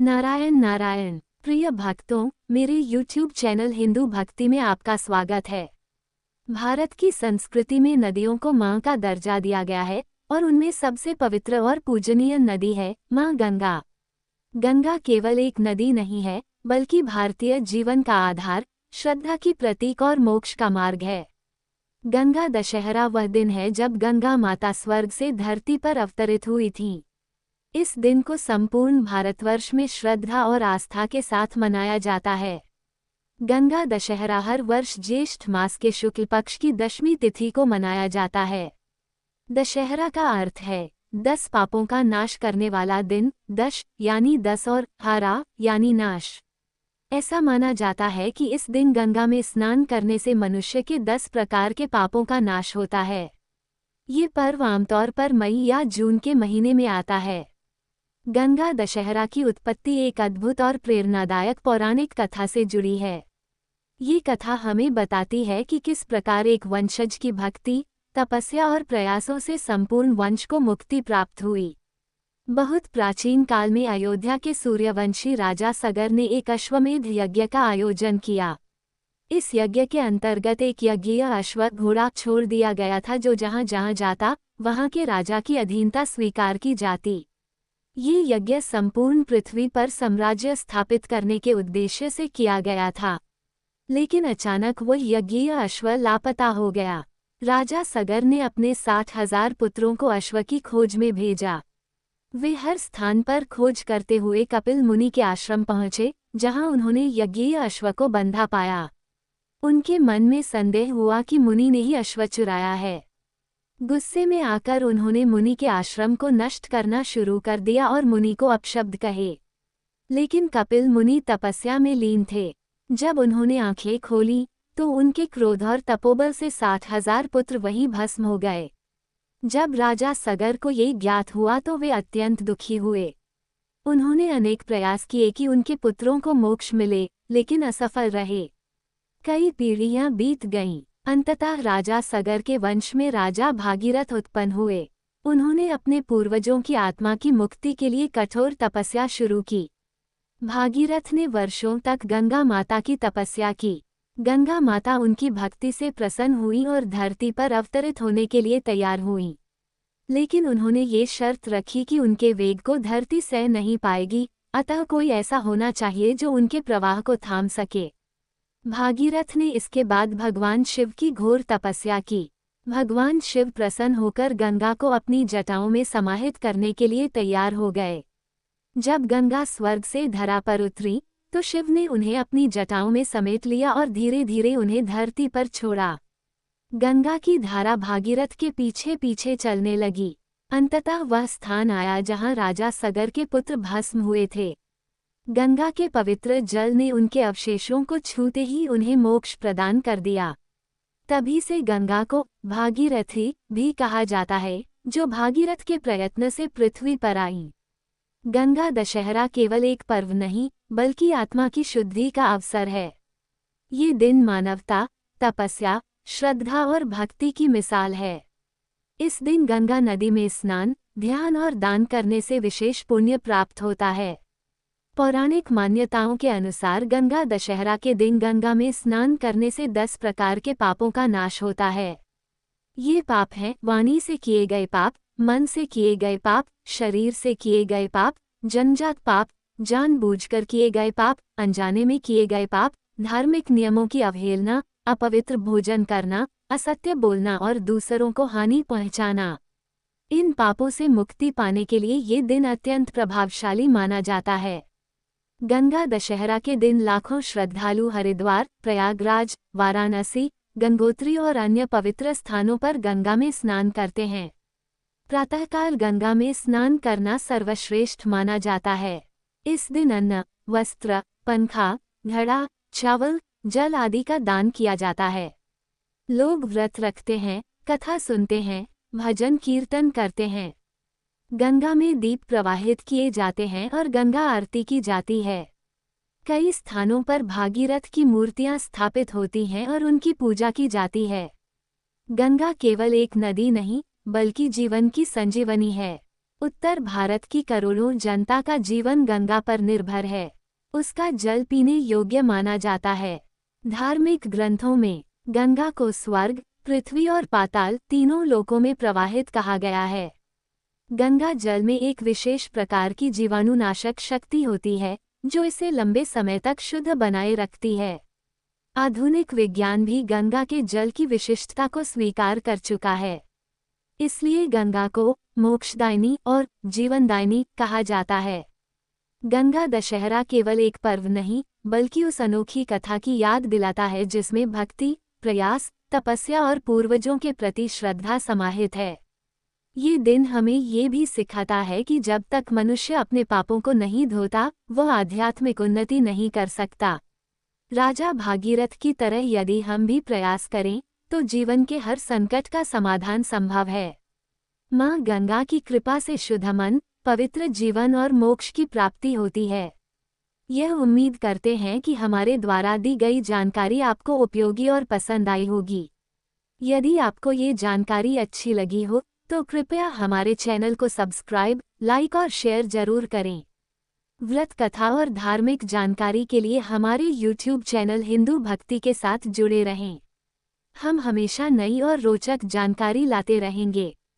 नारायण नारायण। प्रिय भक्तों, मेरे YouTube चैनल हिंदू भक्ति में आपका स्वागत है। भारत की संस्कृति में नदियों को मां का दर्जा दिया गया है और उनमें सबसे पवित्र और पूजनीय नदी है मां गंगा। गंगा केवल एक नदी नहीं है, बल्कि भारतीय जीवन का आधार, श्रद्धा की प्रतीक और मोक्ष का मार्ग है। गंगा दशहरा वह दिन है जब गंगा माता स्वर्ग से धरती पर अवतरित हुई थीं। इस दिन को संपूर्ण भारतवर्ष में श्रद्धा और आस्था के साथ मनाया जाता है। गंगा दशहरा हर वर्ष ज्येष्ठ मास के शुक्ल पक्ष की दशमी तिथि को मनाया जाता है। दशहरा का अर्थ है 10 पापों का नाश करने वाला दिन। दश यानी 10 और हरा यानी नाश। ऐसा माना जाता है कि इस दिन गंगा में स्नान करने से मनुष्य के 10 प्रकार के पापों का नाश होता है। ये पर्व आमतौर पर मई या जून के महीने में आता है। गंगा दशहरा की उत्पत्ति एक अद्भुत और प्रेरणादायक पौराणिक कथा से जुड़ी है। ये कथा हमें बताती है कि किस प्रकार एक वंशज की भक्ति, तपस्या और प्रयासों से संपूर्ण वंश को मुक्ति प्राप्त हुई। बहुत प्राचीन काल में अयोध्या के सूर्यवंशी राजा सगर ने एक अश्वमेध यज्ञ का आयोजन किया। इस यज्ञ के अंतर्गत एक यज्ञीय अश्व घोड़ा छोड़ दिया गया था जो जहाँ जहाँ जाता वहाँ के राजा की अधीनता स्वीकार की जाती। ये यज्ञ संपूर्ण पृथ्वी पर साम्राज्य स्थापित करने के उद्देश्य से किया गया था। लेकिन अचानक वह यज्ञीय अश्व लापता हो गया। राजा सगर ने अपने 60,000 पुत्रों को अश्व की खोज में भेजा। वे हर स्थान पर खोज करते हुए कपिल मुनि के आश्रम पहुंचे, जहां उन्होंने यज्ञीय अश्व को बंधा पाया। उनके मन में संदेह हुआ कि मुनि ने ही अश्व चुराया है। गुस्से में आकर उन्होंने मुनि के आश्रम को नष्ट करना शुरू कर दिया और मुनि को अपशब्द कहे। लेकिन कपिल मुनि तपस्या में लीन थे। जब उन्होंने आंखें खोली तो उनके क्रोध और तपोबल से 60,000 पुत्र वहीं भस्म हो गए। जब राजा सगर को ये ज्ञात हुआ तो वे अत्यंत दुखी हुए। उन्होंने अनेक प्रयास किए कि उनके पुत्रों को मोक्ष मिले, लेकिन असफल रहे। कई पीढ़ियां बीत गईं। अंततः राजा सगर के वंश में राजा भागीरथ उत्पन्न हुए। उन्होंने अपने पूर्वजों की आत्मा की मुक्ति के लिए कठोर तपस्या शुरू की। भागीरथ ने वर्षों तक गंगा माता की तपस्या की। गंगा माता उनकी भक्ति से प्रसन्न हुई और धरती पर अवतरित होने के लिए तैयार हुईं। लेकिन उन्होंने ये शर्त रखी कि उनके वेग को धरती सह नहीं पाएगी, अतः कोई ऐसा होना चाहिए जो उनके प्रवाह को थाम सके। भागीरथ ने इसके बाद भगवान शिव की घोर तपस्या की। भगवान शिव प्रसन्न होकर गंगा को अपनी जटाओं में समाहित करने के लिए तैयार हो गए। जब गंगा स्वर्ग से धरा पर उतरी तो शिव ने उन्हें अपनी जटाओं में समेट लिया और धीरे धीरे उन्हें धरती पर छोड़ा। गंगा की धारा भागीरथ के पीछे पीछे चलने लगी। अंततः वह स्थान आया जहां राजा सगर के पुत्र भस्म हुए थे। गंगा के पवित्र जल ने उनके अवशेषों को छूते ही उन्हें मोक्ष प्रदान कर दिया। तभी से गंगा को भागीरथी भी कहा जाता है, जो भागीरथ के प्रयत्न से पृथ्वी पर आई। गंगा दशहरा केवल एक पर्व नहीं, बल्कि आत्मा की शुद्धि का अवसर है। ये दिन मानवता, तपस्या, श्रद्धा और भक्ति की मिसाल है। इस दिन गंगा नदी में स्नान, ध्यान और दान करने से विशेष पुण्य प्राप्त होता है। पौराणिक मान्यताओं के अनुसार गंगा दशहरा के दिन गंगा में स्नान करने से 10 प्रकार के पापों का नाश होता है। ये पाप हैं वाणी से किए गए पाप, मन से किए गए पाप, शरीर से किए गए पाप, जन्मजात पाप, जानबूझकर किए गए पाप, अनजाने में किए गए पाप, धार्मिक नियमों की अवहेलना, अपवित्र भोजन करना, असत्य बोलना और दूसरों को हानि पहुंचाना। इन पापों से मुक्ति पाने के लिए ये दिन अत्यंत प्रभावशाली माना जाता है। गंगा दशहरा के दिन लाखों श्रद्धालु हरिद्वार, प्रयागराज, वाराणसी, गंगोत्री और अन्य पवित्र स्थानों पर गंगा में स्नान करते हैं। प्रातःकाल गंगा में स्नान करना सर्वश्रेष्ठ माना जाता है। इस दिन अन्न, वस्त्र, पंखा, घड़ा, चावल, जल आदि का दान किया जाता है। लोग व्रत रखते हैं, कथा सुनते हैं, भजन कीर्तन करते हैं। गंगा में दीप प्रवाहित किए जाते हैं और गंगा आरती की जाती है। कई स्थानों पर भागीरथ की मूर्तियां स्थापित होती हैं और उनकी पूजा की जाती है। गंगा केवल एक नदी नहीं, बल्कि जीवन की संजीवनी है। उत्तर भारत की करोड़ों जनता का जीवन गंगा पर निर्भर है। उसका जल पीने योग्य माना जाता है। धार्मिक ग्रंथों में गंगा को स्वर्ग, पृथ्वी और पाताल तीनों लोकों में प्रवाहित कहा गया है। गंगा जल में एक विशेष प्रकार की जीवाणुनाशक शक्ति होती है, जो इसे लंबे समय तक शुद्ध बनाए रखती है। आधुनिक विज्ञान भी गंगा के जल की विशिष्टता को स्वीकार कर चुका है। इसलिए गंगा को मोक्षदायिनी और जीवनदायिनी कहा जाता है। गंगा दशहरा केवल एक पर्व नहीं, बल्कि उस अनोखी कथा की याद दिलाता है जिसमें भक्ति, प्रयास, तपस्या और पूर्वजों के प्रति श्रद्धा समाहित है। ये दिन हमें ये भी सिखाता है कि जब तक मनुष्य अपने पापों को नहीं धोता, वह आध्यात्मिक उन्नति नहीं कर सकता। राजा भागीरथ की तरह यदि हम भी प्रयास करें, तो जीवन के हर संकट का समाधान संभव है। माँ गंगा की कृपा से शुद्ध मन, पवित्र जीवन और मोक्ष की प्राप्ति होती है। यह उम्मीद करते हैं कि हमारे द्वारा दी गई जानकारी आपको उपयोगी और पसंद आई होगी। यदि आपको ये जानकारी अच्छी लगी हो, तो कृपया हमारे चैनल को सब्सक्राइब, लाइक और शेयर जरूर करें। व्रत कथा और धार्मिक जानकारी के लिए हमारे YouTube चैनल हिंदू भक्ति के साथ जुड़े रहें। हम हमेशा नई और रोचक जानकारी लाते रहेंगे।